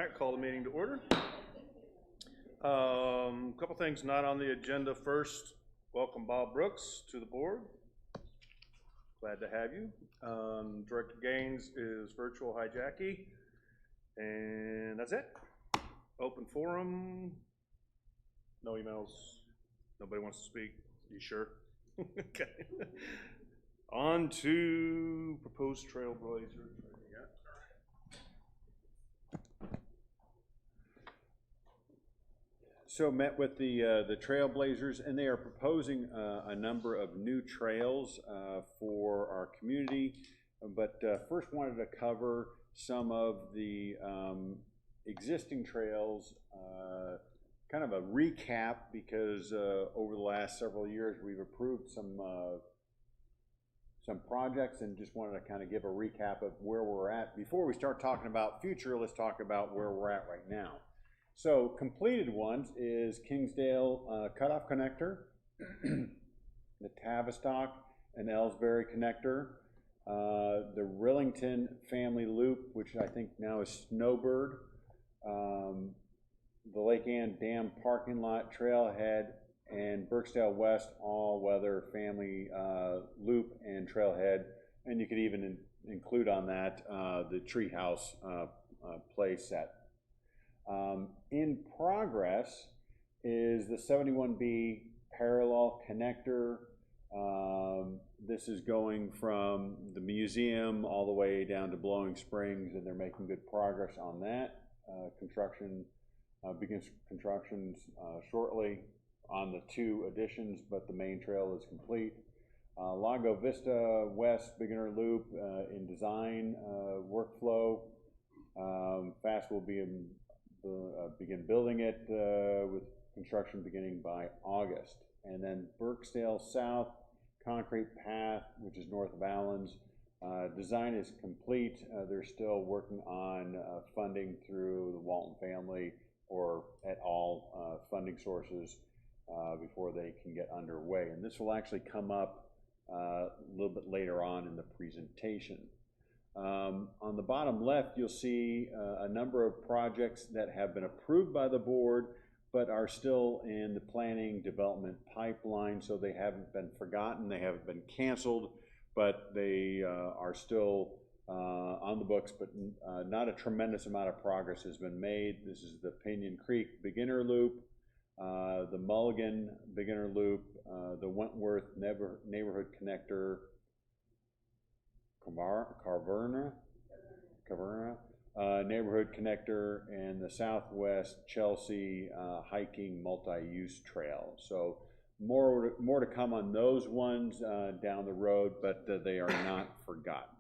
right, call the meeting to order. Couple things not on the agenda. First, welcome Bob Brooks to the board. Glad to have you. Director Gaines is virtual. Hi, Jackie. And that's it. Open forum. No emails. Nobody wants to speak. You sure? Okay. On to proposed Trailblazer. So met with the Trailblazers, and they are proposing a number of new trails for our community. But first wanted to cover some of the existing trails, kind of a recap, because over the last several years we've approved some projects, and just wanted to kind of give a recap of where we're at. Before we start talking about future, let's talk about where we're at right now. So completed ones is Kingsdale Cutoff Connector, the Tavistock and Ellsbury Connector, the Rillington Family Loop, which I think now is Snowbird, the Lake Ann Dam Parking Lot Trailhead, and Burksdale West All-Weather Family Loop and Trailhead. And you could even include on that the Treehouse play set. In progress is the 71B Parallel Connector. This is going from the museum all the way down to Blowing Springs, and they're making good progress on that. Construction begins construction shortly on the two additions, but the main trail is complete. Lago Vista West Beginner Loop in design workflow. FAST will begin building it with construction beginning by August. And then Burksdale South Concrete Path, which is north of Allens, design is complete. They're still working on funding through the Walton family or et al. Funding sources before they can get underway. And this will actually come up a little bit later on in the presentation. On the bottom left, you'll see a number of projects that have been approved by the board, but are still in the planning development pipeline, so they haven't been forgotten, they haven't been canceled, but they are still on the books, but not a tremendous amount of progress has been made. This is the Pinion Creek Beginner Loop, the Mulligan Beginner Loop, the Wentworth Neighborhood Connector, Carverna Neighborhood Connector, and the Southwest Chelsea Hiking Multi-Use Trail. So more to come on those ones down the road, but they are not forgotten.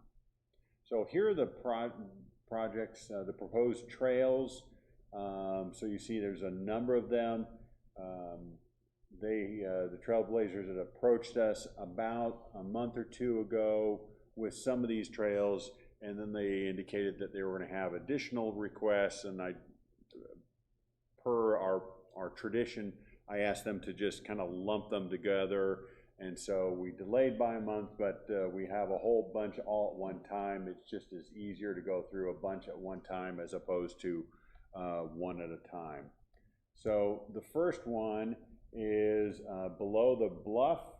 So here are the projects, the proposed trails. So you see there's a number of them. The Trailblazers had approached us about a month or two ago with some of these trails, and then they indicated that they were going to have additional requests, and per our tradition, I asked them to just kind of lump them together, and so we delayed by a month, but we have a whole bunch all at one time. It's just as easier to go through a bunch at one time as opposed to one at a time. So the first one is Below the Bluff,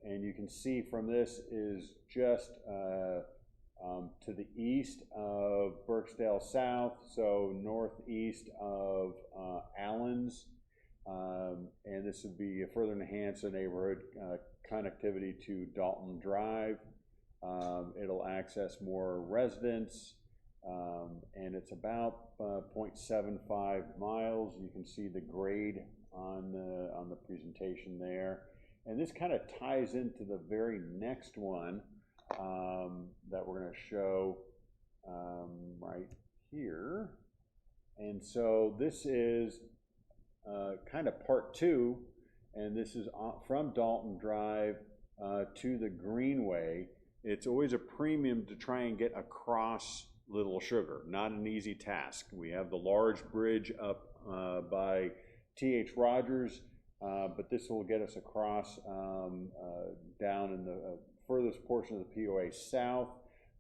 and you can see from this is just to the east of Burksdale South, so northeast of Allens, and this would be further enhance the neighborhood connectivity to Dalton Drive. It'll access more residents, and it's about 0.75 miles. You can see the grade on the presentation there. And this kind of ties into the very next one that we're going to show right here. And so this is kind of part two, and this is from Dalton Drive to the Greenway. It's always a premium to try and get across Little Sugar. Not an easy task. We have the large bridge up by T.H. Rogers, but this will get us across down in the furthest portion of the POA south.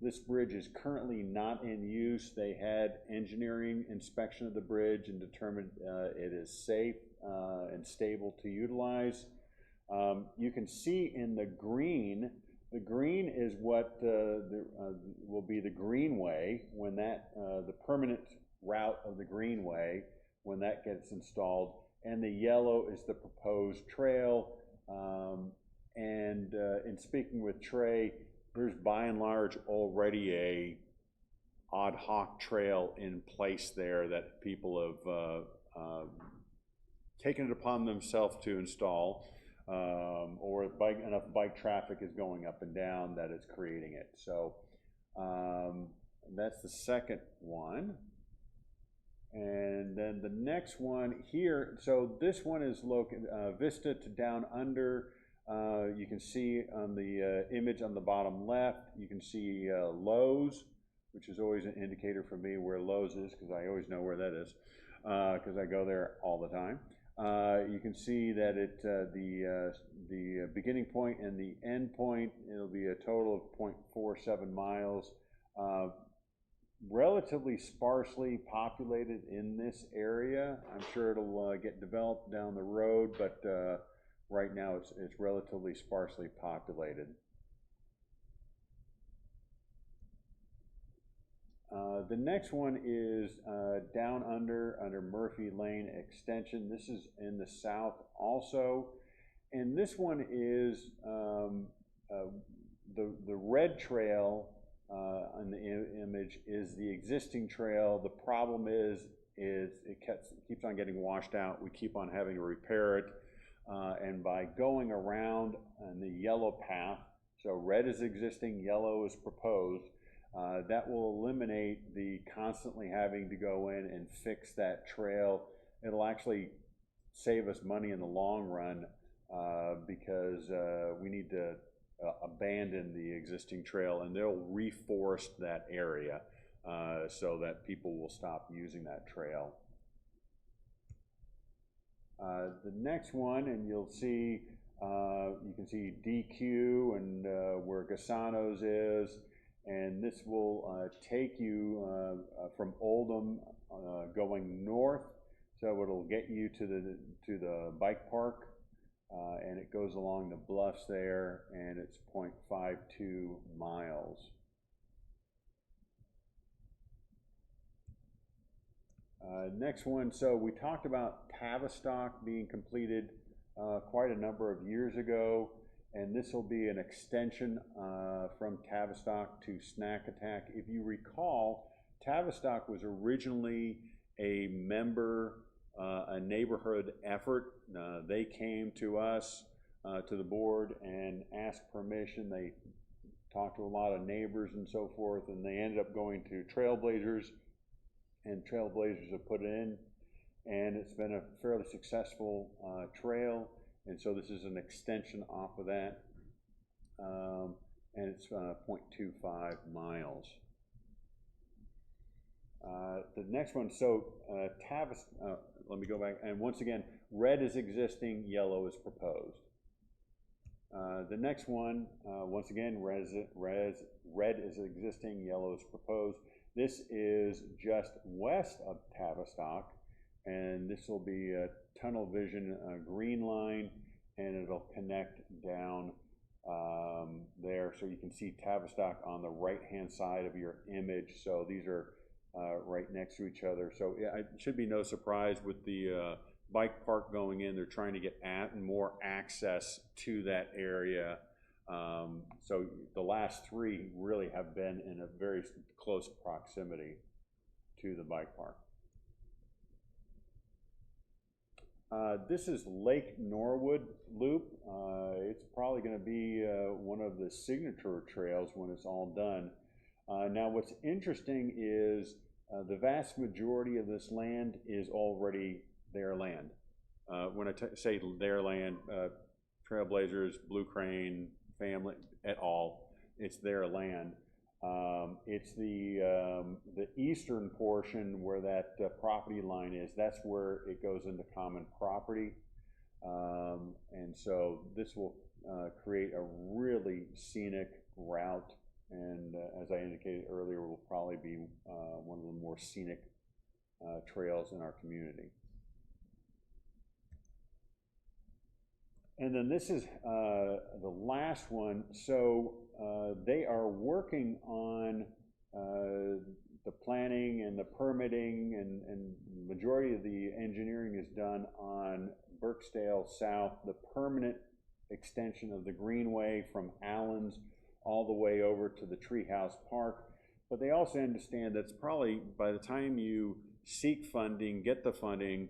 This bridge is currently not in use. They had engineering inspection of the bridge and determined it is safe and stable to utilize. You can see in the green is what will be the greenway when that, the permanent route of the greenway when that gets installed, and the yellow is the proposed trail. In speaking with Trey, there's by and large already a ad hoc trail in place there that people have taken it upon themselves to install, or enough bike traffic is going up and down that it's creating it. So that's the second one. And then the next one here, so this one is located Vista to Down Under. You can see on the image on the bottom left, you can see Lowe's, which is always an indicator for me where Lowe's is, because I always know where that is, because I go there all the time. You can see that the beginning point and the end point, it'll be a total of 0.47 miles. Relatively sparsely populated in this area. I'm sure it'll get developed down the road, but right now it's relatively sparsely populated. The next one is Down under Murphy Lane Extension. This is in the south also, and this one is the red trail on the image is the existing trail. The problem is it keeps on getting washed out. We keep on having to repair it, and by going around on the yellow path, so red is existing, yellow is proposed, that will eliminate the constantly having to go in and fix that trail. It'll actually save us money in the long run because we need to abandon the existing trail, and they'll reforest that area so that people will stop using that trail. The next one, and you'll see, you can see DQ and where Gasano's is, and this will take you from Oldham going north, so it'll get you to the bike park. And it goes along the bluffs there, and it's 0.52 miles. Next one, so we talked about Tavistock being completed quite a number of years ago, and this will be an extension from Tavistock to Snackatack. If you recall, Tavistock was originally a neighborhood effort. They came to us, to the board, and asked permission. They talked to a lot of neighbors and so forth, and they ended up going to Trailblazers, and Trailblazers have put it in, and it's been a fairly successful trail, and so this is an extension off of that, and it's 0.25 miles. The next one, so Tavistock, let me go back, and once again, red is existing, yellow is proposed. The next one, once again, red is existing, yellow is proposed. This is just west of Tavistock, and this will be a tunnel vision green line, and it'll connect down there, so you can see Tavistock on the right-hand side of your image. So these are right next to each other. So yeah, it should be no surprise with the bike park going in. They're trying to get more access to that area. So the last three really have been in a very close proximity to the bike park. This is Lake Norwood Loop. It's probably going to be one of the signature trails when it's all done. Now what's interesting is the vast majority of this land is already their land. When I say their land, Trailblazers, Blue Crane, family, et al., it's their land. It's the eastern portion where that property line is. That's where it goes into common property. And so this will create a really scenic route and as I indicated earlier, will probably be one of the more scenic trails in our community. And then this is the last one. So they are working on the planning and the permitting, and the majority of the engineering is done on Birksdale South, the permanent extension of the greenway from Allen's all the way over to the Treehouse Park. But they also understand that's probably, by the time you seek funding, get the funding,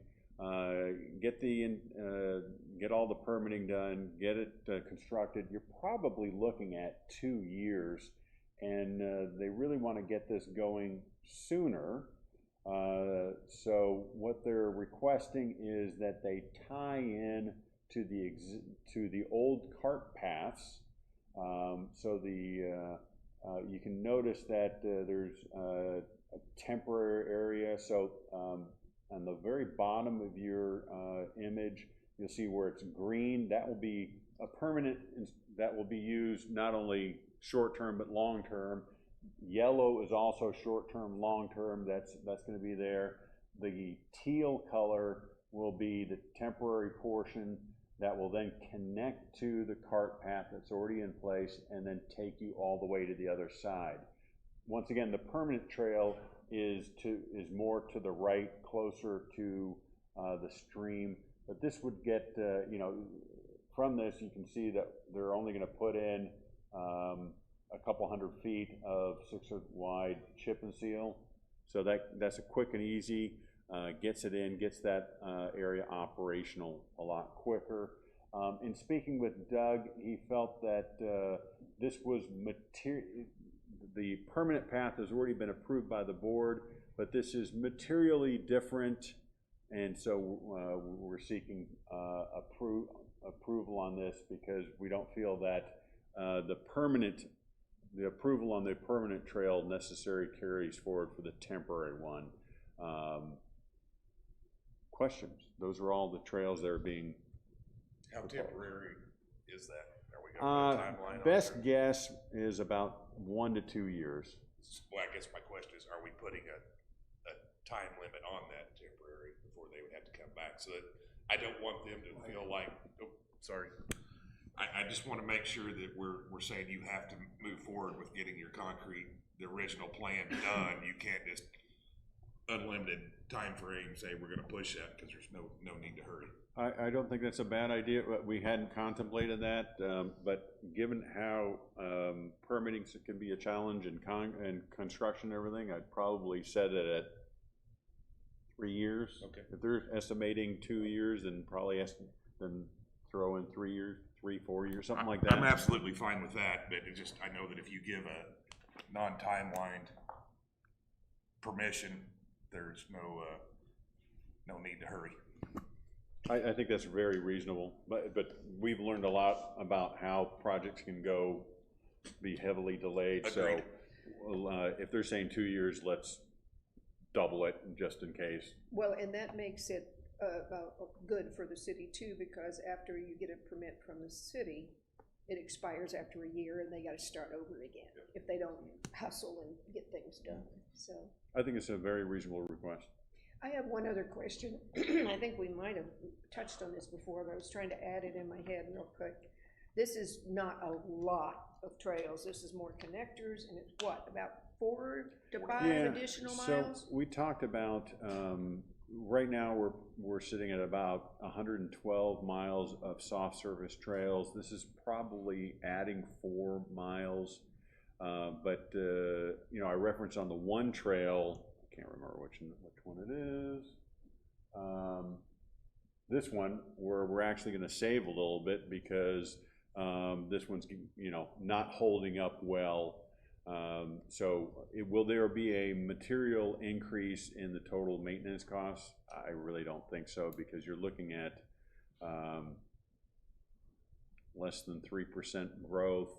get all the permitting done, get it constructed, you're probably looking at 2 years, and they really want to get this going sooner. So what they're requesting is that they tie in to the old cart paths. So you can notice that there's a temporary area. So on the very bottom of your image, you'll see where it's green. That will be a permanent, that will be used not only short-term but long-term. Yellow is also short-term, long-term. That's going to be there. The teal color will be the temporary portion that will then connect to the cart path that's already in place and then take you all the way to the other side. Once again, the permanent trail is more to the right, closer to the stream. But this would get, from this you can see that they're only going to put in a couple 100 feet of 6-foot wide chip and seal. So that's a quick and easy, gets it in, gets that area operational a lot quicker. In speaking with Doug, he felt that this was the permanent path has already been approved by the board, but this is materially different, and so we're seeking approval on this because we don't feel that the approval on the permanent trail necessarily carries forward for the temporary one. Questions? Those are all the trails that are being How proposed. temporary is that? Are we going to put a timeline on Best there? guess is about 1 to 2 years. Well, I guess my question is, are we putting a time limit on that temporary before they would have to come back? So that I don't want them to feel like, oh, sorry. I just want to make sure that we're saying you have to move forward with getting your concrete, the original plan done. You can't just unlimited time frame say we're going to push that because there's no need to hurry. I don't think that's a bad idea. We hadn't contemplated that, but given how permitting can be a challenge and construction and everything, I'd probably set it at 3 years. Okay. If they're estimating 2 years, then probably then throw in 3 years, 4 years, something like that. I'm absolutely fine with that, but it just, I know that if you give a non-timelined permission, there's no need to hurry. I think that's very reasonable, but we've learned a lot about how projects can be heavily delayed. Agreed. So if they're saying 2 years, let's double it just in case. Well, and that makes it good for the city too, because after you get a permit from the city, it expires after a year and they got to start over again if they don't hustle and get things done. So I think it's a very reasonable request. I have one other question. I think we might have touched on this before, but I was trying to add it in my head real quick. This is not a lot of trails. This is more connectors, and it's what, about 4 to 5 additional miles? So we talked about, right now we're sitting at about 112 miles of soft surface trails. This is probably adding 4 miles. But I referenced on the one trail, I can't remember which one it is. This one, where we're actually going to save a little bit because this one's not holding up well. So will there be a material increase in the total maintenance costs? I really don't think so, because you're looking at less than 3% growth,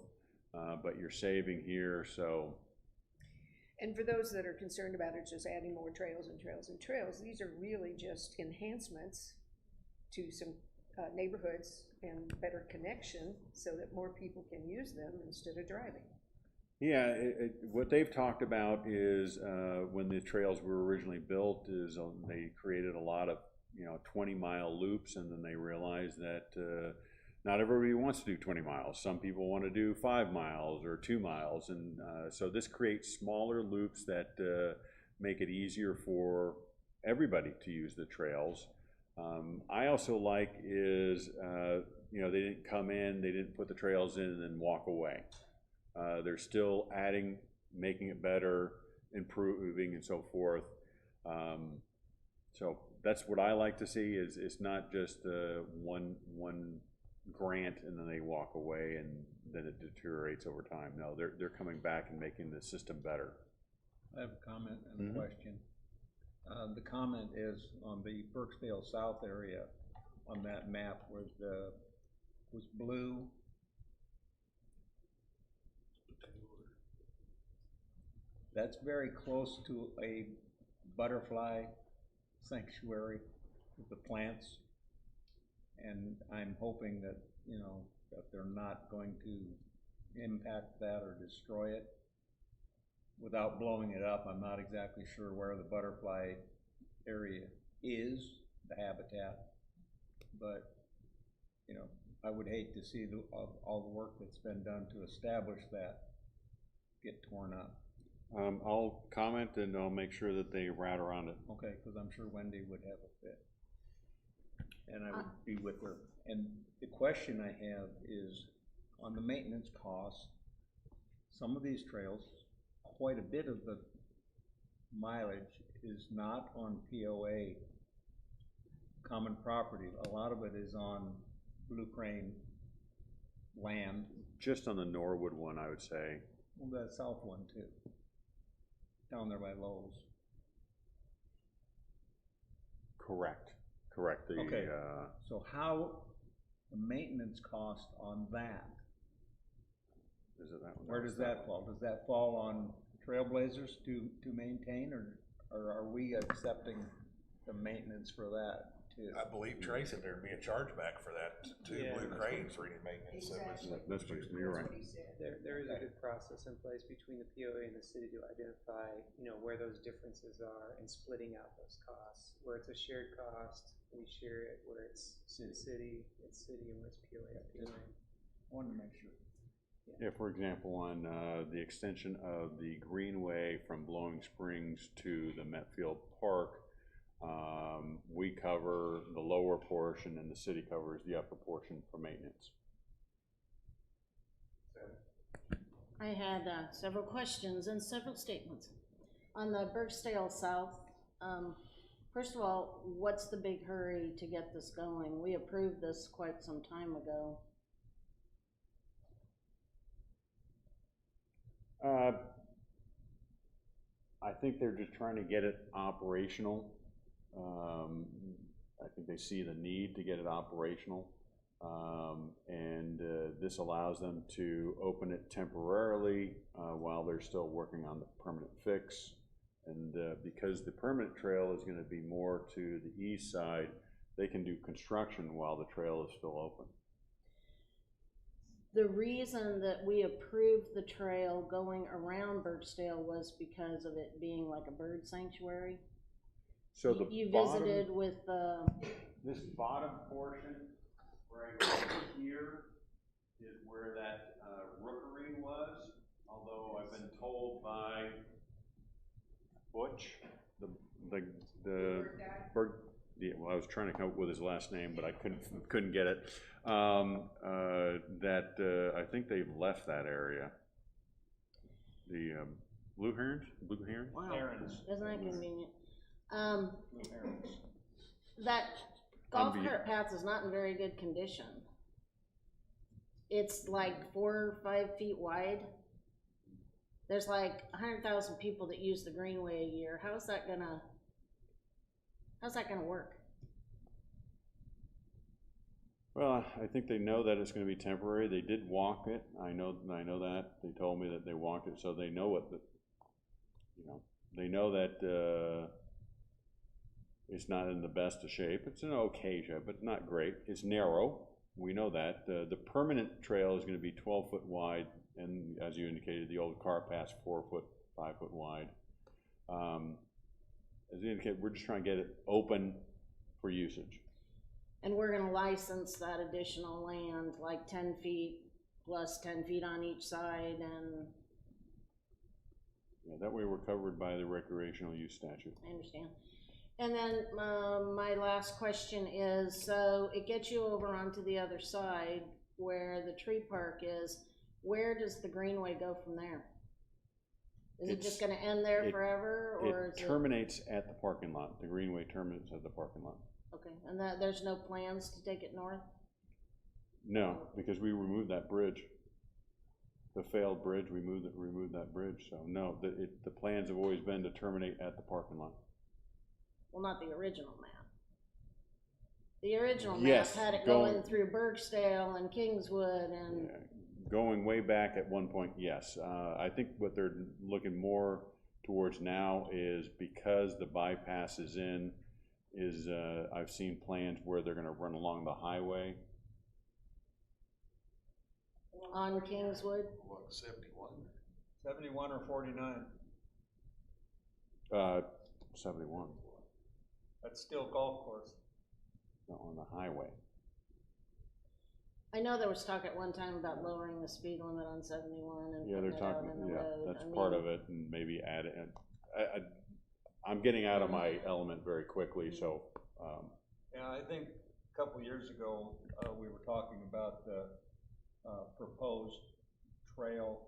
but you're saving here, so. And for those that are concerned about it just adding more trails and trails and trails, these are really just enhancements to some neighborhoods and better connection so that more people can use them instead of driving. Yeah, what they've talked about is, when the trails were originally built, is they created a lot of, 20-mile loops, and then they realized that, not everybody wants to do 20 miles. Some people want to do 5 miles or 2 miles, and so this creates smaller loops that make it easier for everybody to use the trails. I also like is, they didn't come in, they didn't put the trails in and then walk away. They're still adding, making it better, improving, and so forth. So that's what I like to see. Is it's not just one grant and then they walk away and then it deteriorates over time. No, they're coming back and making the system better. I have a comment and a question. The comment is on the Burksdale South area on that map was blue. That's very close to a butterfly sanctuary with the plants. And I'm hoping that, that they're not going to impact that or destroy it. Without blowing it up, I'm not exactly sure where the butterfly area is, the habitat. But, I would hate to see all the work that's been done to establish that get torn up. I'll comment and I'll make sure that they rat around it. Okay, because I'm sure Wendy would have a fit. And I would be with her. And the question I have is, on the maintenance costs, some of these trails, quite a bit of the mileage is not on POA common property. A lot of it is on Blue Crane land. Just on the Norwood one, I would say. Well, the south one too, down there by Lowe's. Correct. Okay, so how, the maintenance cost on that, Is it that one? where does that fall? Does that fall on Trailblazers to maintain, or are we accepting the maintenance for that too? I believe Trey said there'd be a chargeback for that to Yeah. Blue Crane for any maintenance. So it's- Exactly. That's what you're right. That's what he said. There is a good process in place between the POA and the city to identify, where those differences are and splitting out those costs. Where it's a shared cost, we share it. Where it's city, it's city, and where it's POA, it's POA. Wanted to make sure. Yeah, for example, on the extension of the Greenway from Blowing Springs to the Metfield Park, we cover the lower portion and the city covers the upper portion for maintenance. I had several questions and several statements. On the Burksdale South, first of all, what's the big hurry to get this going? We approved this quite some time ago. I think they're just trying to get it operational. I think they see the need to get it operational. And this allows them to open it temporarily while they're still working on the permanent fix. And because the permanent trail is going to be more to the east side, they can do construction while the trail is still open. The reason that we approved the trail going around Burksdale was because of it being like a bird sanctuary. So the You bottom, visited with this bottom portion, right over here, is where that rookery was. Although I've been told by Butch, the bird, yeah, well, I was trying to come up with his last name, but I couldn't get it. That I think they've left that area. The blue herons. wow, Herons. isn't that convenient? Blue herons. That golf Unbe- cart path is not in very good condition. It's like 4 or 5 feet wide. There's like 100,000 people that use the Greenway a year. How's that gonna work? Well, I think they know that it's going to be temporary. They did walk it. I know that. They told me that they walked it, so they know what they know that it's not in the best of shape. It's an okay shape, but not great. It's narrow, we know that. The permanent trail is gonna be 12 foot wide, and as you indicated, the old car path 4 foot, 5 foot wide. As you indicated, we're just trying to get it open for usage. And we're gonna license that additional land, like 10 feet plus 10 feet on each side, and Yeah, that way we're covered by the recreational use statute. I understand. And then, my last question is, so it gets you over onto the other side where the tree park is. Where does the greenway go from there? Is it just gonna end there forever, or It is it? terminates at the parking lot. The greenway terminates at the parking lot. Okay, and that, there's no plans to take it north? No, because we removed that bridge. The failed bridge, we removed that bridge, so no, the plans have always been to terminate at the parking lot. Well, not the original map. The original map Yes, had it going- going through Burksdale and Kingswood and, Yeah, going way back at one point, yes. I think what they're looking more towards now is because the bypass is in, I've seen plans where they're gonna run along the highway. on Kingswood. What, 71? 71 or 49, 71, that's still golf course. no, on the highway. I know there was talk at one time about lowering the speed limit on 71 and Yeah, putting they're it out talking, in the yeah, road. that's I part mean, of it, and maybe add it, I'm getting out of my element very quickly, so, Yeah, I think a couple years ago, we were talking about the proposed trail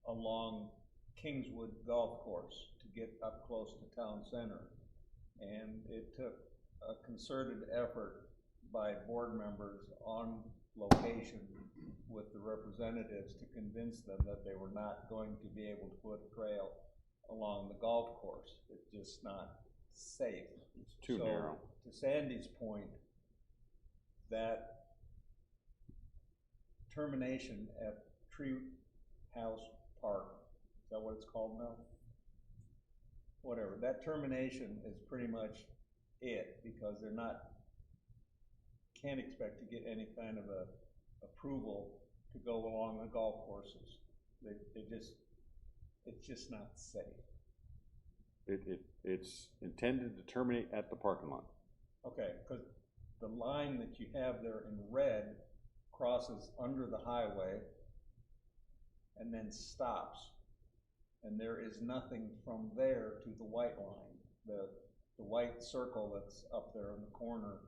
along Kingswood Golf Course to get up close to town center. And it took a concerted effort by board members on location with the representatives to convince them that they were not going to be able to put a trail along the golf course. It's just not safe. it's too narrow. To Sandy's point, that termination at Tree House Park, is that what it's called now? Whatever, that termination is pretty much it, because they're not, can't expect to get any kind of a approval to go along the golf courses. It's just not safe. It's intended to terminate at the parking lot. Okay, because the line that you have there in red crosses under the highway and then stops. And there is nothing from there to the white line. The white circle that's up there in the corner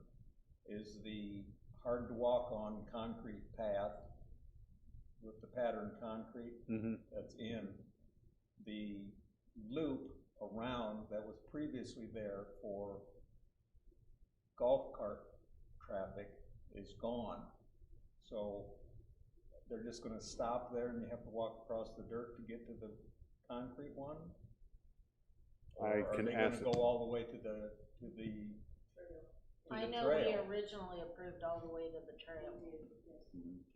is the hard to walk on concrete path with the patterned concrete that's in. The loop around that was previously there for golf cart traffic is gone. So they're just gonna stop there and you have to walk across the dirt to get to the concrete one? I Or can are they ask gonna it. go all the way to the I know we originally approved all the way to the trail,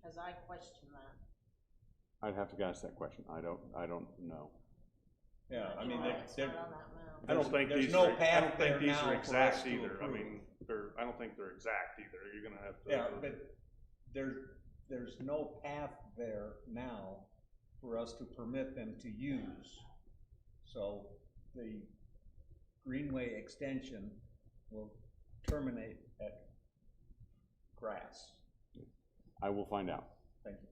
because I questioned that. I'd have to ask that question. I don't know. Yeah, I mean, It's not on that map. I don't think there's these no are, I path don't think there these now are for us exact to either. I approve. mean, I don't think they're exact either. You're gonna have to. Yeah, but there's no path there now for us to permit them to use. So the greenway extension will terminate at grass. I will find out. Thank you.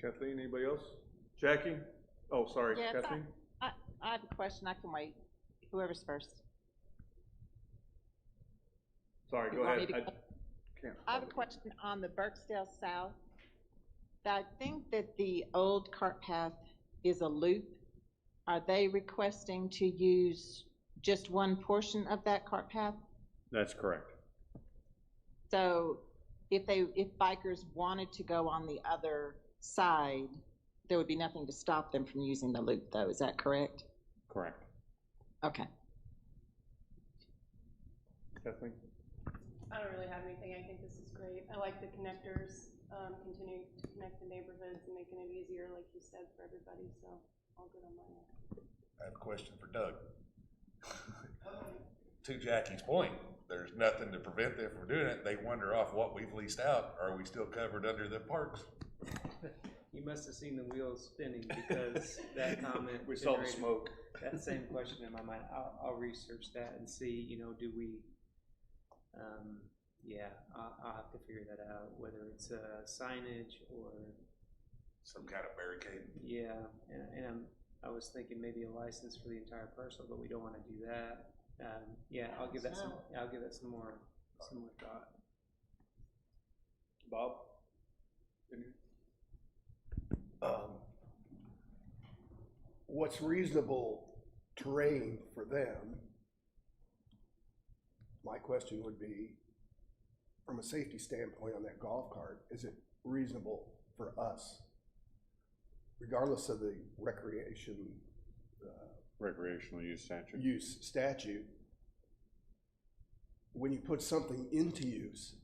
Kathleen, anybody else? Jackie? Oh, sorry, Yes, Kathleen? I have a question, I can wait, whoever's first. Sorry, You go want ahead. me to go? Can't I have find a it. question on the Burksdale South. I think that the old cart path is a loop. Are they requesting to use just one portion of that cart path? That's correct. So if bikers wanted to go on the other side, there would be nothing to stop them from using the loop though, is that correct? Correct. Okay. Kathleen? I don't really have anything. I think this is great. I like the connectors, continuing to connect the neighborhoods and making it easier, like you said, for everybody, so all good on my end. I have a question for Doug. to Jackie's point, there's nothing to prevent them from doing it. They wander off what we've leased out. Are we still covered under the parks? You must have seen the wheels spinning because that comment. We saw the generated smoke. That same question in my mind. I'll research that and see, you know, do we, yeah, I'll have to figure that out, whether it's signage or, Some kind of barricade? yeah, and I was thinking maybe a license for the entire parcel, but we don't wanna do that. Yeah, I'll give that some more thought. Bob? What's reasonable terrain for them? My question would be, from a safety standpoint on that golf cart, is it reasonable for us, regardless of the recreational use statute, when you put something into use,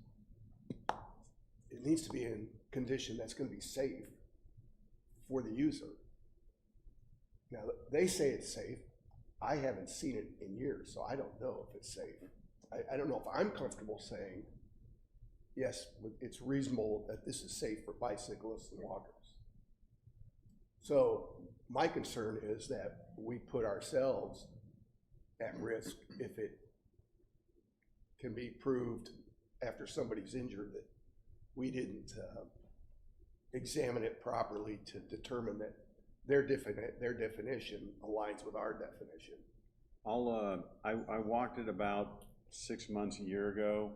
it needs to be in condition that's going to be safe for the user. Now, they say it's safe. I haven't seen it in years, so I don't know if it's safe. I don't know if I'm comfortable saying, yes, it's reasonable that this is safe for bicyclists and walkers. So my concern is that we put ourselves at risk if it can be proved after somebody's injured that we didn't examine it properly to determine that their definition aligns with our definition. I walked it about 6 months, a year ago,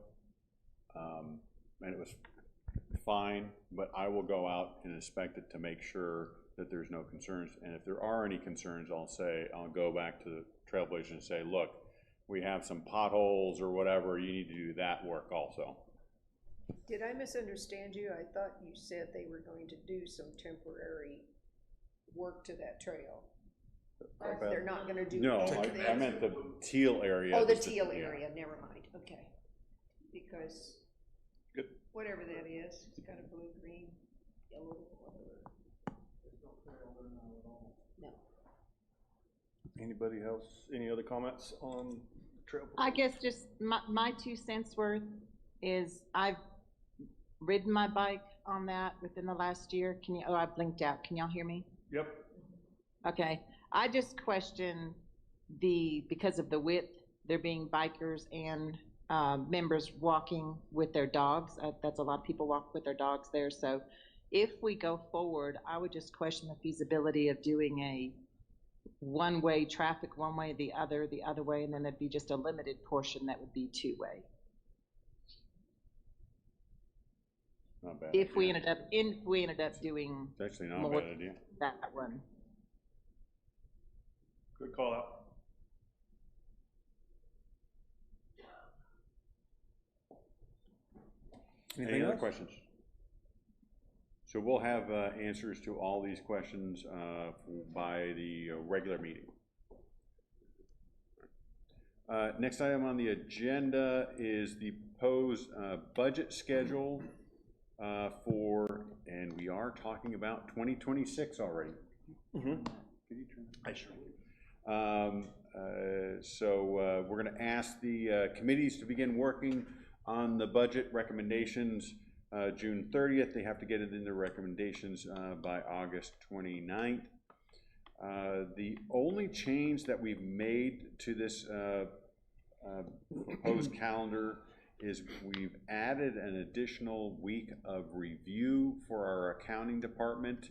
and it was fine, but I will go out and inspect it to make sure that there's no concerns. And if there are any concerns, I'll go back to the Trailblazer and say, look, we have some potholes or whatever, you need to do that work also. Did I misunderstand you? I thought you said they were going to do some temporary work to that trail. They're not gonna do No, anything? I meant the teal area. Oh, the teal area, never mind, okay. Because Good. whatever that is, it's kind of blue, green, yellow, whatever. No. Anybody else, any other comments on trail? I guess just my 2 cents worth is I've ridden my bike on that within the last year. I blinked out. Can y'all hear me? Yep. Okay. I just question because of the width, there being bikers and members walking with their dogs. That's a lot of people walk with their dogs there. So if we go forward, I would just question the feasibility of doing a one-way traffic, one way, the other way, and then there'd be just a limited portion that would be two-way. Not bad. If we ended up doing It's actually not a more bad idea. that one. Good call out. Any other questions? So we'll have answers to all these questions by the regular meeting. Next item on the agenda is the proposed budget schedule and we are talking about 2026 already. Mm-hmm. Could you turn? I sure. So we're going to ask the committees to begin working on the budget recommendations June 30th. They have to get it in their recommendations by August 29th. The only change that we've made to this proposed calendar is we've added an additional week of review for our accounting department.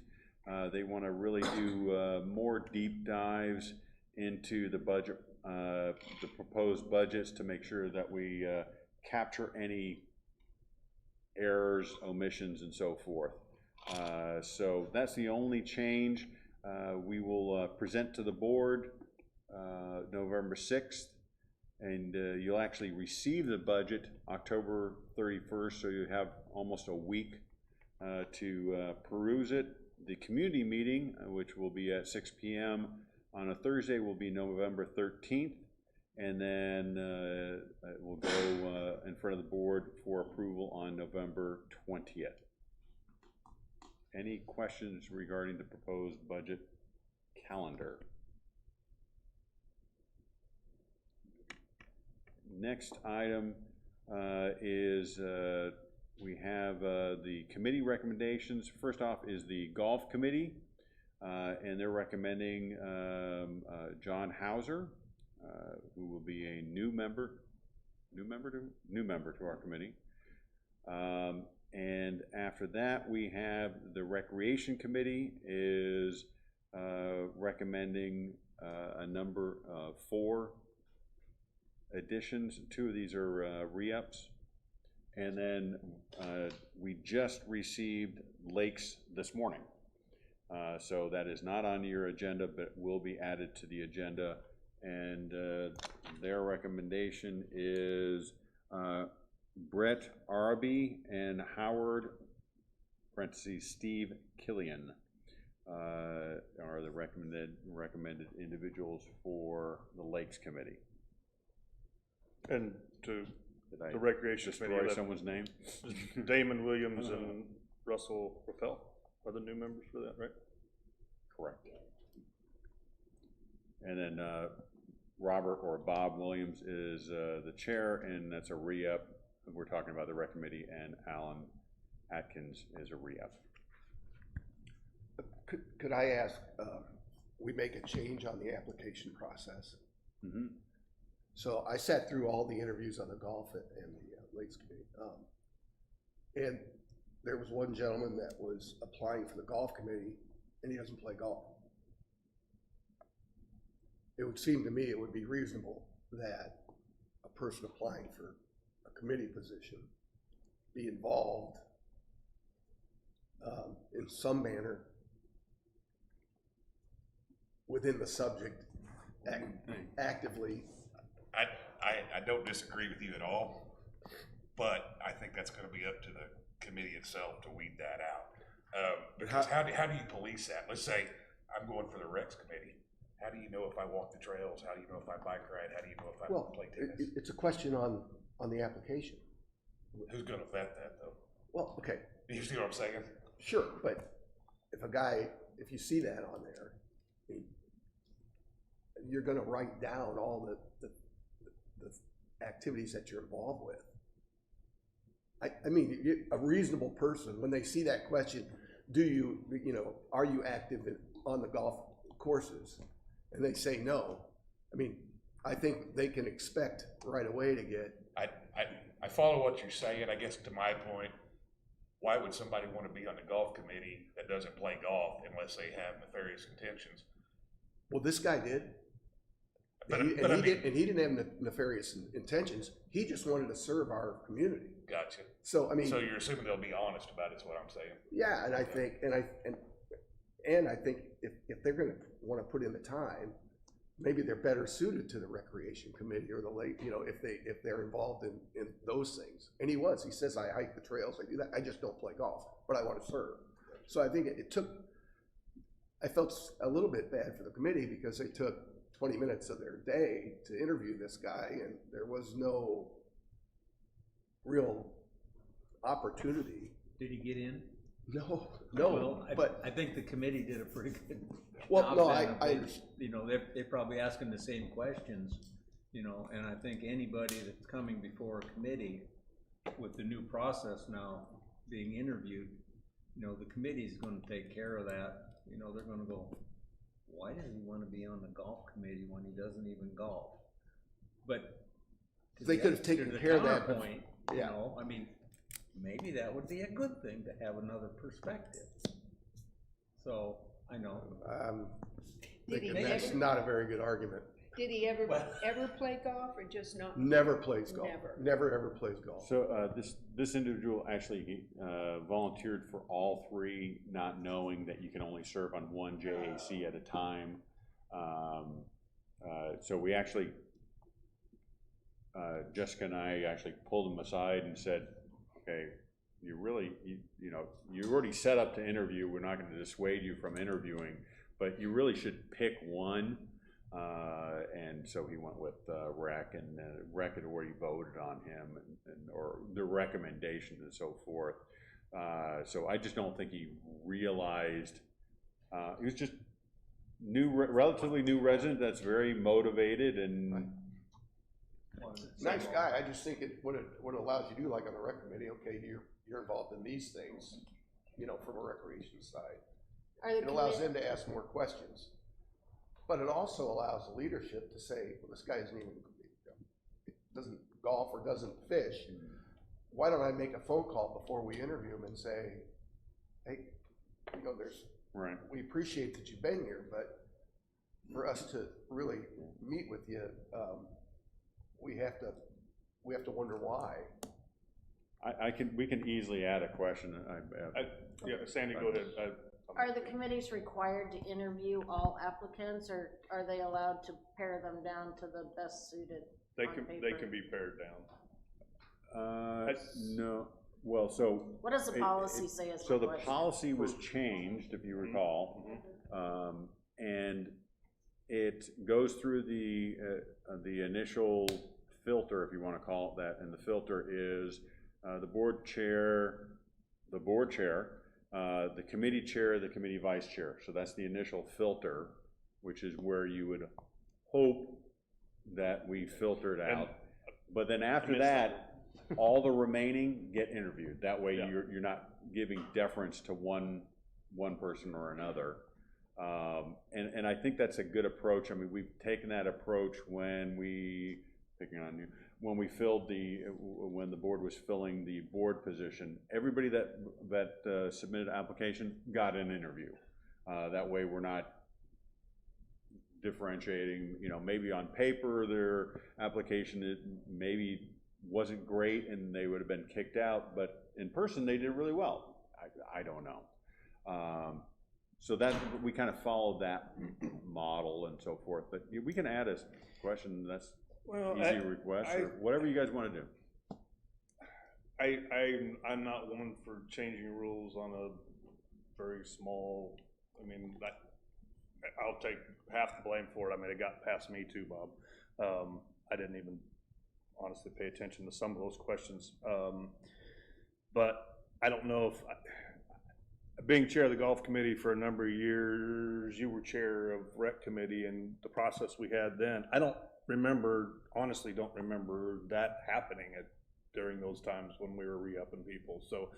They want to really do more deep dives into the budget, the proposed budgets, to make sure that we capture any errors, omissions, and so forth. So that's the only change. We will present to the board November 6th, and you'll actually receive the budget October 31st, so you have almost a week to peruse it. The community meeting, which will be at 6 p.m. on a Thursday, will be November 13th, and then it will go in front of the board for approval on November 20th. Any questions regarding the proposed budget calendar? next item is we have the committee recommendations. First off is the golf committee, and they're recommending John Hauser, who will be a new member to our committee. And after that, we have the recreation committee is recommending a number of 4 additions. 2 of these are re-ups. And then we just received lakes this morning. So that is not on your agenda, but will be added to the agenda. And their recommendation is Brett Araby and Howard, parentheses, Steve Killian, are the recommended individuals for the Lakes Committee. And to Did I the Recreation destroy Committee, someone's name? Damon Williams and Russell Raffel are the new members for that, right? Correct. And then Robert or Bob Williams is the chair, and that's a re-up. We're talking about the rec committee, and Alan Atkins is a re-up. Could I ask, we make a change on the application process? Mm-hmm. So I sat through all the interviews on the golf and the Lakes Committee. And there was one gentleman that was applying for the golf committee, and he doesn't play golf. It would seem to me it would be reasonable that a person applying for a committee position be involved in some manner within the subject actively. I don't disagree with you at all, but I think that's gonna be up to the committee itself to weed that out. Because how do you police that? Let's say I'm going for the Recs committee. How do you know if I walk the trails? How do you know if I bike ride? How do you know if I play tennis? It's a question on the application. Who's gonna vet that though? Well, okay, You see what I'm saying? sure, but if you see that on there, I mean, you're gonna write down all the activities that you're involved with. I mean, a reasonable person, when they see that question, are you active on the golf courses? And they say no. I mean, I think they can expect right away to get. I follow what you're saying. I guess to my point, why would somebody want to be on the golf committee that doesn't play golf unless they have nefarious intentions? Well, this guy did. But he didn't have nefarious intentions. He just wanted to serve our community. Gotcha. So I mean, so you're assuming they'll be honest about it, is what I'm saying. Yeah, and I think, and I think if they're going to want to put in the time, maybe they're better suited to the recreation committee or the lake. If they're involved in those things. And he was. He says, I hike the trails. I do that. I just don't play golf, but I want to serve. So I think it took. I felt a little bit bad for the committee because they took 20 minutes of their day to interview this guy, and there was no real opportunity. Did he get in? No, Well, but I think the committee did a pretty good well, job. no, then. I understand. They're probably asking the same questions, and I think anybody that's coming before a committee with the new process now being interviewed, the committee's gonna take care of that. They're gonna go, why does he wanna be on the golf committee when he doesn't even golf? But They could have taken care of that. Point, Yeah. I mean, maybe that would be a good thing to have another perspective. So, I know. That's not a very good argument. Did he ever play golf or just not? Never plays golf. Never. Never ever plays golf. So this individual actually volunteered for all 3, not knowing that you can only serve on one JAC at a time. So we actually, Jessica and I actually pulled him aside and said, okay, you already set up to interview. We're not going to dissuade you from interviewing, but you really should pick one. And so he went with Rec, and Rec had already voted on him, or the recommendation and so forth. So I just don't think he realized, he was just relatively new resident that's very motivated, and Nice guy, I just think what it allows you to do, like on the rec committee, okay, you're involved in these things, you know, from a recreation side. Are the It allows commi- them to ask more questions. But it also allows the leadership to say, well, this guy doesn't golf or doesn't fish. Why don't I make a phone call before we interview him and say, hey, you know, Right. we appreciate that you've been here, but for us to really meet with you, we have to wonder why. We can easily add a question. Yeah, Sandy, go ahead. Are the committees required to interview all applicants, or are they allowed to pare them down to the best suited They on can paper? be pared down. No, well, so. What does the policy say is So my the question? policy was changed, if you recall, and it goes through the initial filter, if you want to call it that, and the filter is the board chair, the committee chair, the committee vice chair. So that's the initial filter, which is where you would hope that we filtered out. But then after that, all the remaining get interviewed. That way you're not giving deference to one person or another. And I think that's a good approach. I mean, we've taken that approach when we filled when the board was filling the board position. Everybody that submitted an application got an interview. That way we're not differentiating, you know, maybe on paper their application maybe wasn't great and they would have been kicked out, but in person they did really well. I don't know. So that we kind of followed that model and so forth, but we can add a question. That's easy request or whatever you guys want to do. I'm not one for changing rules on a very small, I mean, I'll take half the blame for it. I mean, it got past me too, Bob. I didn't even honestly pay attention to some of those questions. But I don't know if, being chair of the golf committee for a number of years, you were chair of rec committee, and the process we had then, I don't honestly don't remember that happening during those times when we were re-upping people. So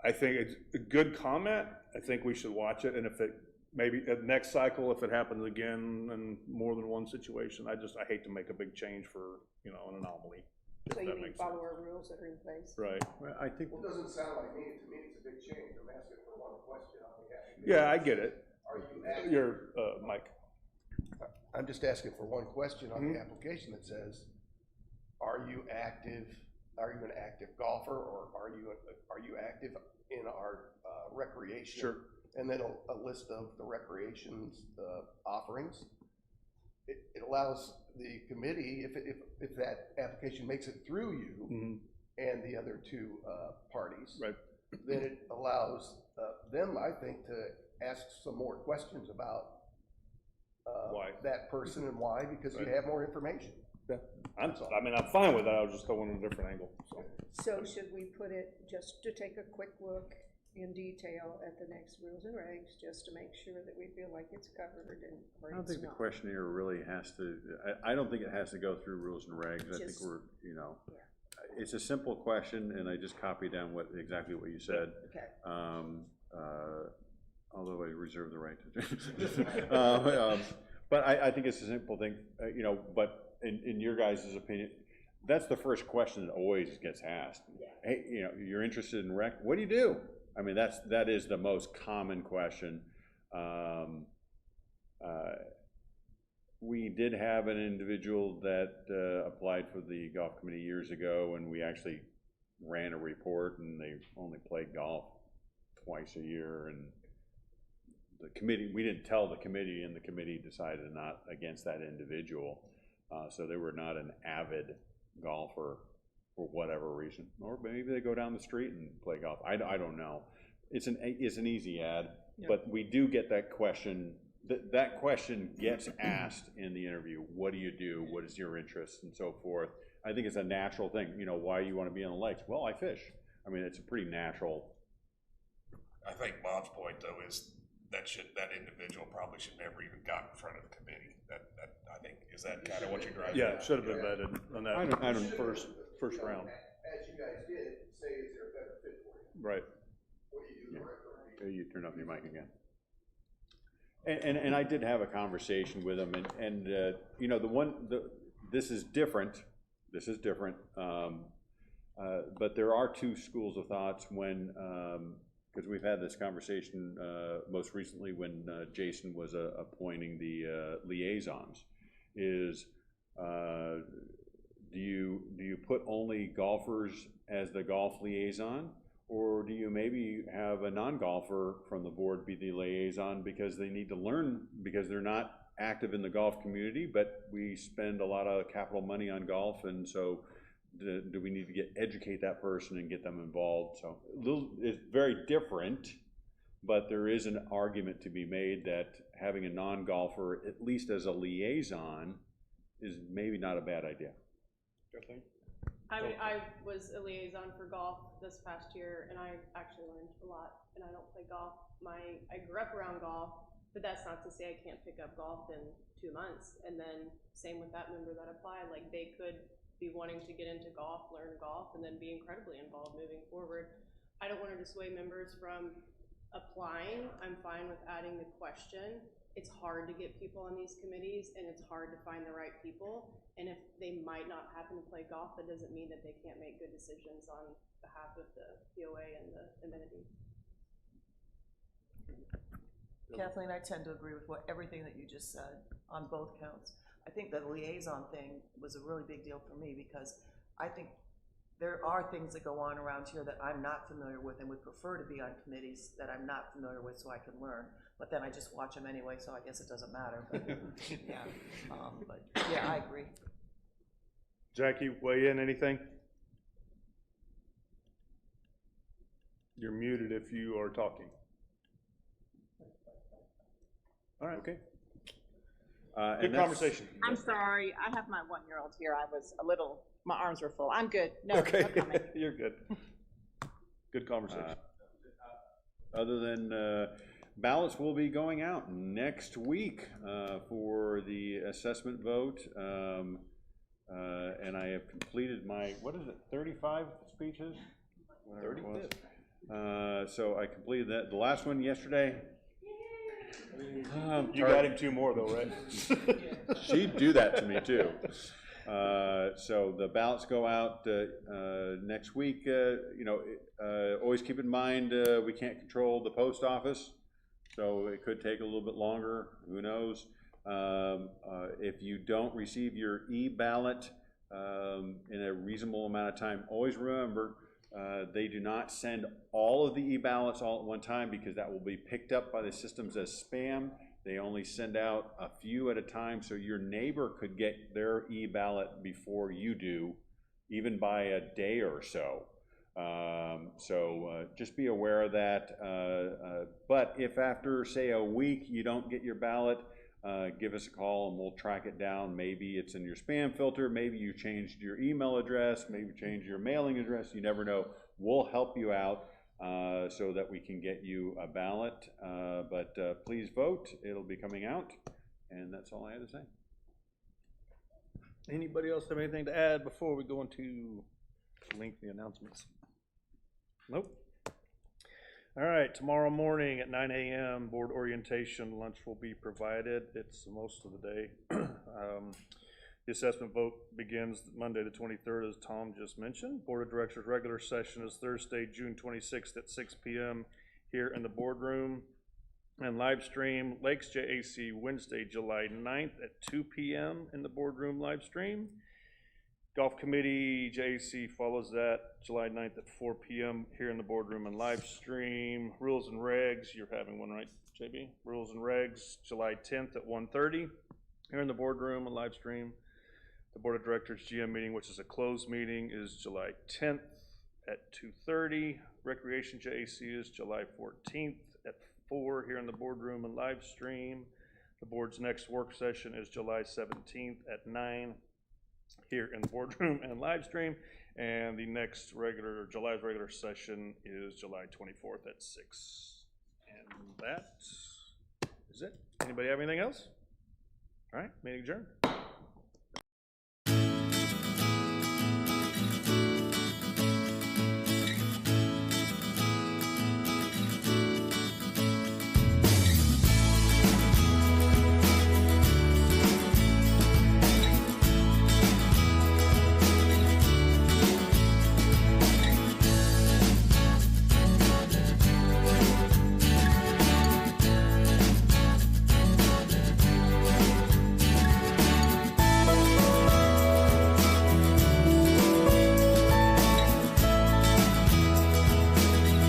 I think it's a good comment. I think we should watch it, and if it, maybe at next cycle, if it happens again in more than one situation, I hate to make a big change for, you know, an anomaly. So you mean follow our rules that are in place? Right. Well, I think. Well, it doesn't sound like me, to me it's a big change, I'm asking for one question on behalf of. Yeah, I get it. Are you active? You're, Mike. I'm just asking for one question on the application that says, are you an active golfer, or are you active in our recreation? Sure. And then a list of the recreation's offerings. It allows the committee, if that application makes it through you and the other two parties, Right. then it allows them, I think, to ask some more questions about Why? that person and why, because you have more information. Yeah. I'm fine with that. I was just going in a different angle. So should we put it, just to take a quick look in detail at the next rules and regs, just to make sure that we feel like it's covered and, or I don't it's think the not? questionnaire really has to, I don't think it has to go through rules and regs. I think Just- we're, you know, it's a simple question, and I just copied down exactly what you said. Okay. Although I reserve the right to. But I think it's a simple thing, you know, but in your guys' opinion, that's the first question that always gets asked. Hey, you know, you're interested in rec, what do you do? I mean, that is the most common question. We did have an individual that applied for the golf committee years ago, and we actually ran a report, and they only played golf twice a year, and the committee, we didn't tell the committee, and the committee decided not against that individual. So they were not an avid golfer for whatever reason, or maybe they go down the street and play golf. I don't know. It's an easy ad, but we do get that question. That question gets asked in the interview. What do you do? What is your interest, and so forth. I think it's a natural thing. You know, why you want to be on the lakes? Well, I fish. I mean, it's a pretty natural. I think Bob's point, though, is that individual probably should never even got in front of the committee. That, I think, is that kind of what you're driving Yeah, at? it should have been vetted on that first round. As you guys did, say, is there a better fit for you? Right. What do you do? You turn off your mic again. And I did have a conversation with him, and you know, this is different, but there are two schools of thoughts when, because we've had this conversation most recently when Jason was appointing the liaisons, is do you put only golfers as the golf liaison? Or do you maybe have a non-golfer from the board be the liaison because they need to learn, because they're not active in the golf community, but we spend a lot of capital money on golf, and so do we need to educate that person and get them involved? So it's very different, but there is an argument to be made that having a non-golfer, at least as a liaison, is maybe not a bad idea. I mean, I was a liaison for golf this past year, and I actually learned a lot, and I don't play golf. I grew up around golf, but that's not to say I can't pick up golf in 2 months, and then same with that member that applied, like they could be wanting to get into golf, learn golf, and then be incredibly involved moving forward. I don't want to dissuade members from applying. I'm fine with adding the question. It's hard to get people on these committees, and it's hard to find the right people. And if they might not happen to play golf, that doesn't mean that they can't make good decisions on behalf of the POA and the amenity. Kathleen, I tend to agree with everything that you just said on both counts. I think the liaison thing was a really big deal for me because I think there are things that go on around here that I'm not familiar with and would prefer to be on committees that I'm not familiar with so I can learn. But then I just watch them anyway, so I guess it doesn't matter. But yeah, but yeah, I agree. Jackie, weigh in, anything? You're muted if you are talking. All right. Okay. Good conversation. I'm sorry, I have my 1-year-old here. I was a little, my arms were full. I'm good. No, Okay. no comment. You're good. Good conversation. Other than ballots will be going out next week for the assessment vote, and I have completed my, 35 speeches? 35. So I completed that. The last one yesterday. You got him 2 more though, right? She'd do that to me too. So the ballots go out next week. You know, always keep in mind we can't control the post office, so it could take a little bit longer. Who knows? If you don't receive your e-ballot in a reasonable amount of time, always remember they do not send all of the e-ballots all at one time because that will be picked up by the systems as spam. They only send out a few at a time, so your neighbor could get their e-ballot before you do, even by a day or so. Just be aware of that. But if after, say, a week you don't get your ballot, give us a call and we'll track it down. Maybe it's in your spam filter, maybe you changed your email address, maybe you changed your mailing address, you never know. We'll help you out so that we can get you a ballot, but please vote. It'll be coming out, and that's all I had to say. Anybody else have anything to add before we go into lengthy announcements? Nope. All right, tomorrow morning at 9 a.m., board orientation lunch will be provided. It's most of the day. The assessment vote begins Monday the 23rd, as Tom just mentioned. Board of Directors regular session is Thursday, June 26th at 6 p.m. here in the boardroom. And live stream Lakes JAC Wednesday, July 9th at 2 p.m. in the boardroom live stream. Golf Committee JAC follows that July 9th at 4 p.m. here in the boardroom and live stream. Rules and Regs, you're having one, right, JB? Rules and Regs, July 10th at 1:30 here in the boardroom and live stream. The Board of Directors GM meeting, which is a closed meeting, is July 10th at 2:30. Recreation JAC is July 14th at 4 here in the boardroom and live stream. The board's next work session is July 17th at 9 here in the boardroom and live stream. And the next July's regular session is July 24th at 6. And that is it. Anybody have anything else? All right, meeting adjourned.